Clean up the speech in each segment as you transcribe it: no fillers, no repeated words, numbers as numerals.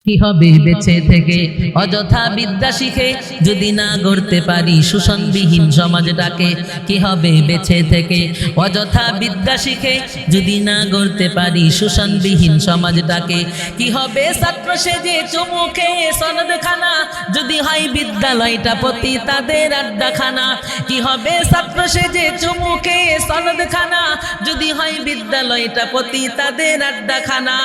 কি হবে বেঁচে থেকে অযথা বিদ্যা শিখে যদি না গড়তে পারি শোষণবিহীন সমাজটাকে কি হবে বেঁচে থেকে অযথা বিদ্যা শিখে যদি না গড়তে পারি শোষণবিহীন সমাজটাকে কি হবে ছাত্র সেজে চুমুকে সনদখানা যদি হয় বিদ্যালয়টা প্রতি তাদের আড্ডাখানা কি হবে ছাত্র সেজে চুমুকে সনদখানা যদি হয় বিদ্যালয়টা প্রতি তাদের আড্ডাখানা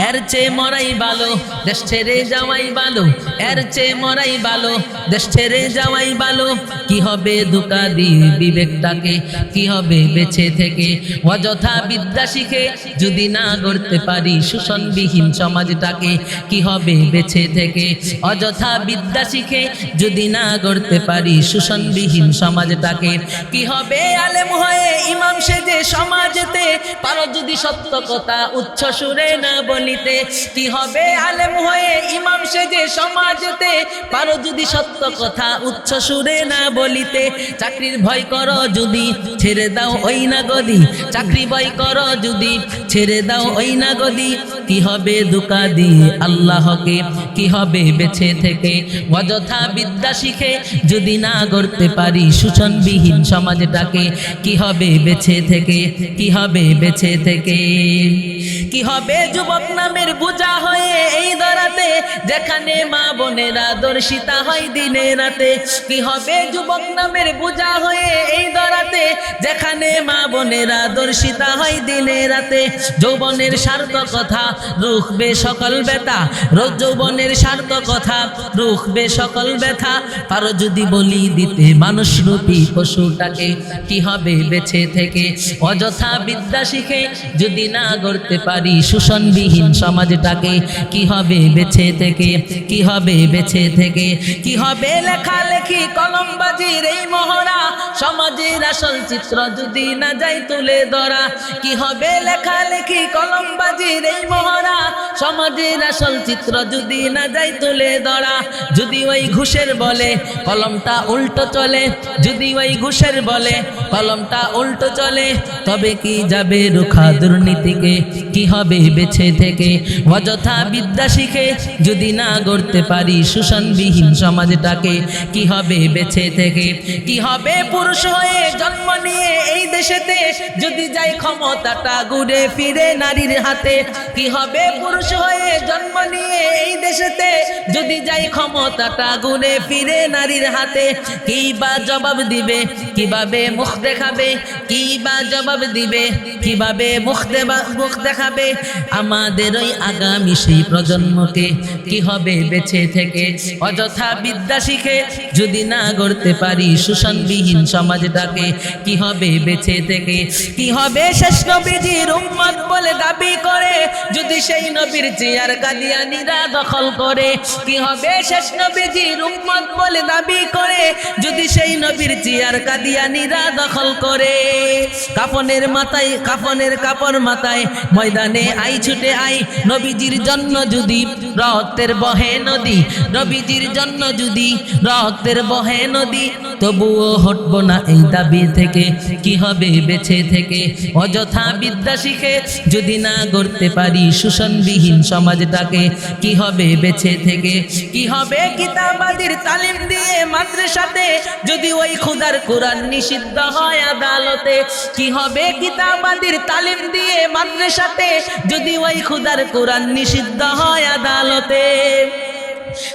এর চেয়ে মরাই ভালো দেশ ছেড়ে যাওয়াই ভালো এর চেয়ে মরাই ভালো দেশ ছেড়ে যাওয়াই ভালো কি হবে ধোঁকা দিয়ে বিবেকটাকে কি হবে বেঁচে থেকে অযথা বিদ্যা শিখে যদি না গড়তে পারি শোষণবিহীন সমাজটাকে কি হবে বেঁচে থেকে অযথা বিদ্যা শিখে যদি না গড়তে পারি শোষণবিহীন সমাজটাকে কি হবে আলেম হয়ে ইমাম সেজে সমাজেতে পারো যদি সত্য কথা উচ্চ সুরে না বলিতে কি হবে আলেম হয়ে ইমাম সেজে সমাজেতে পারো যদি সত্য কথা উচ্চ সুরে না বলিতে চাকরির ভয় করো যদি ছেড়ে দাও ওই না গদি চাকরি ভয় করো যদি ছেড়ে দাও ওই না গদি কি হবে ধোঁকা দিয়ে আল্লাহকে কি হবে বেঁচে থেকে অযথা বিদ্যা শিখে যদি না গড়তে পারি শোষণবিহীন সমাজটাকে কি হবে বেঁচে থেকে কি হবে বেঁচে থেকে কি হবে যুবক নামের বোঝা হয়ে এই দরাতে যেখানে মা বোনেরা দর্শিতা হয় দিনে রাতে কি হবে যুবক নামের বোঝা হয়ে এই দরাতে যেখানে মা বোনেরা দর্শিতা হয় দিনে রাতে যৌবনের স্বার্থ কথা রুখবে সকল ব্যথা রোজ যৌবনের স্বার্থ কথা রুখবে সকল ব্যথা পারো যদি বলি দিতে মানুষ রূপী পশুটাকে কি হবে বেঁচে থেকে অযথা বিদ্যা শিখে যদি না গড়তে পারি শোষণবিহীন সমাজটাকে কি হবে বেঁচে থেকে কি হবে বেঁচে থেকে কি হবে লেখালেখি কলমবাজির এই মহড়া সমাজের আসল চিত্র যদি না যাই তুলে ধরা কি হবে লেখালেখি কলমবাজির এই মহড়া সমাজের আসল চিত্র যদি না যাই তুলে ধরা যদি ওই ঘুষের বলে কলমটা উল্টো চলে যদি ওই ঘুষের বলে কলমটা উল্টো চলে তবে কি যাবে রুখা দুর্নীতিকে কি হবে বেঁচে থেকে অযথা বিদ্যা শিখে যদি না গড়তে পারি শোষণবিহীন সমাজটাকে কি হবে বেঁচে থেকে কি হবে পুরুষ হয়ে জন্ম নিয়ে এই দেশেতে যদি যাই ক্ষমতাটা ঘুরে ফিরে নারীর হাতে কি হবে পুরুষ হয়ে জন্ম নিয়ে এই দেশেতে যদি যাই ক্ষমতাটা ঘুরে ফিরে নারীর হাতে কি বা জবাব দিবে কিভাবে মুখ দেখাবে কি বা জবাব দিবে কিভাবে মুখ দেখাবে আমাদের ওই আগামী সেই প্রজন্মকে কি হবে বেঁচে থেকে অযথা বিদ্যা শিখে যদি না গড়তে পারি শোষণবিহীন সমাজটাকে কি হবে বেঁচে থেকে কি হবে শেষ নবীজির উম্মত বলে দাবি করে যদি সেই নবীর চেয়ার কাদিয়ানীরা দখল করে কি হবে শেষ নবীজির উম্মত বলে দাবি করে যদি সেই নবীর চেয়ার কাদিয়ানীরা দখল করে কাফনের কাপড় মাথায় ময়দানে আই ছুটে আই নবীজির জন্য যদি রক্তের বহে নদী নবীজির জন্য যদি রক্তের বহে নদী তবুও হটব না এই দাবি থেকে কি হবে বেঁচে থেকে অযথা বিদ্যা শিখে যদি না গড়তে পারি শোষণবিহীন সমাজটাকে কি হবে বেঁচে থেকে কি হবে কিতাবাদির তালিম দিয়ে মাদ্রাসাতে যদি ওই খোদার কোরআন নিষিদ্ধ হয় আদালতে কি হবে কিতাবাদির তালিম দিয়ে মাদ্রাসাতে যদি ওই খোদার কোরআন নিষিদ্ধ হয় আদালতে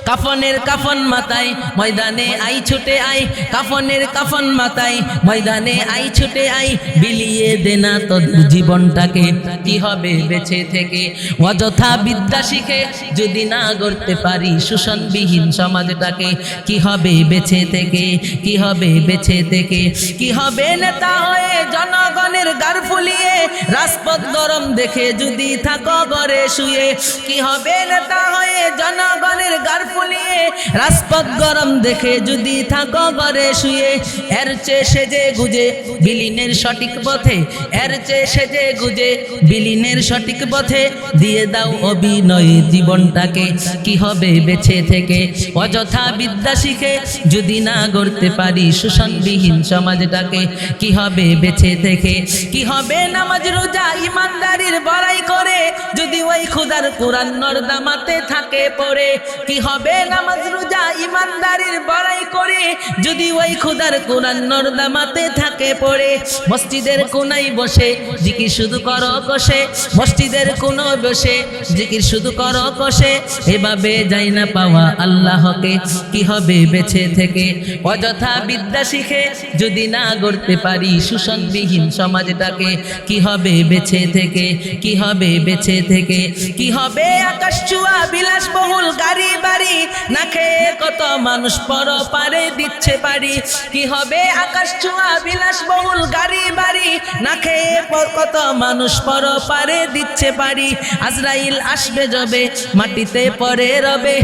কাফনের কাফন মাথায় ময়দানে আই ছুটে আই কাফনের কাফন মাথায় ময়দানে আই ছুটে আই বিলিয়ে দেনা তোদের জীবনটাকে কি হবে বেঁচে থেকে অযথা বিদ্যা শিখে যদি না গড়তে পারি শোষণবিহীন সমাজটাকে কি হবে বেঁচে থেকে কি হবে বেঁচে থেকে কি হবে নেতা হয়ে জনগণের গার ফুলিয়ে রাজপথ গরম দেখে যদি থাকো ঘরে শুয়ে কি হবে নেতা হয়ে জনগণের গার ফুলিয়ে রাজপথ গরম দেখে যদি থাকো ঘরে শুয়ে, এর চেয়ে সেজে গুজে বিলীনের সঠিক পথে, এর চেয়ে সেজে গুজে বিলীনের সঠিক পথে দিয়ে দাও অভিনয়ে জীবনটাকে। কি হবে বেঁচে থেকে অযথা বিদ্যা শিখে যদি না গড়তে পারি শোষণবিহীন সমাজটাকে? কি হবে বেঁচে থেকে? কি হবে নামাজ রোজা ইমানদারির বড়াই করে যদি ওই খোদার কোরআন নর্দমাতে থাকে পড়ে? কি হবে নামাজ রোজা ইমানদারির বড়াই করে যদি ওই খোদার কোরআন নর্দমাতে থাকে পড়ে? মসজিদের কোনায় বসে জিকির শুধু করো কষে, মসজিদের কোণে বসে জিকির শুধু করো কষে, এভাবে যাই না পাওয়া আল্লাহকে। কি হবে বেঁচে থেকে অযথা বিদ্যা শিখে যদি না গড়তে পারি শোষণবিহীন সমাজটাকে? কি হবে বেঁচে থেকে? কি হবে বেঁচে থেকে? কি হবে আকাশ চুয়া বিলাসবহুল গাড়ি বাড়ি না খেয়ে কত মানুষ পরপারে দিচ্ছে পারি? কি হবে আকাশ চুয়া বিলাসবহুল গাড়ি বাড়ি না খেয়ে কত মানুষ পরপারে দিচ্ছে পারি? আজরাইল আসবে যবে মাটিতে পড়ে রবে,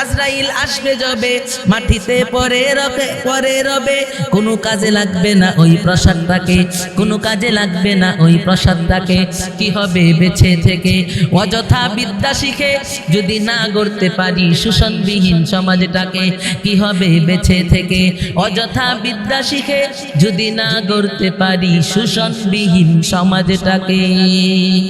আজরাইল আসবে যবে মাটিতে পড়ে রবে, কোনো কাজে লাগবে না ওই প্রসাদটাকে, কোনো কাজে লাগবে না ওই প্রসাদটাকে। কি হবে বেঁচে থেকে অযথা বিদ্যা শিখে যদি না গড়তে পারি শোষণবিহীন সমাজটাকে? কি হবে বেঁচে থেকে অযথা বিদ্যা শিখে যদি না গড়তে পারি শোষণবিহীন সমাজটাকে?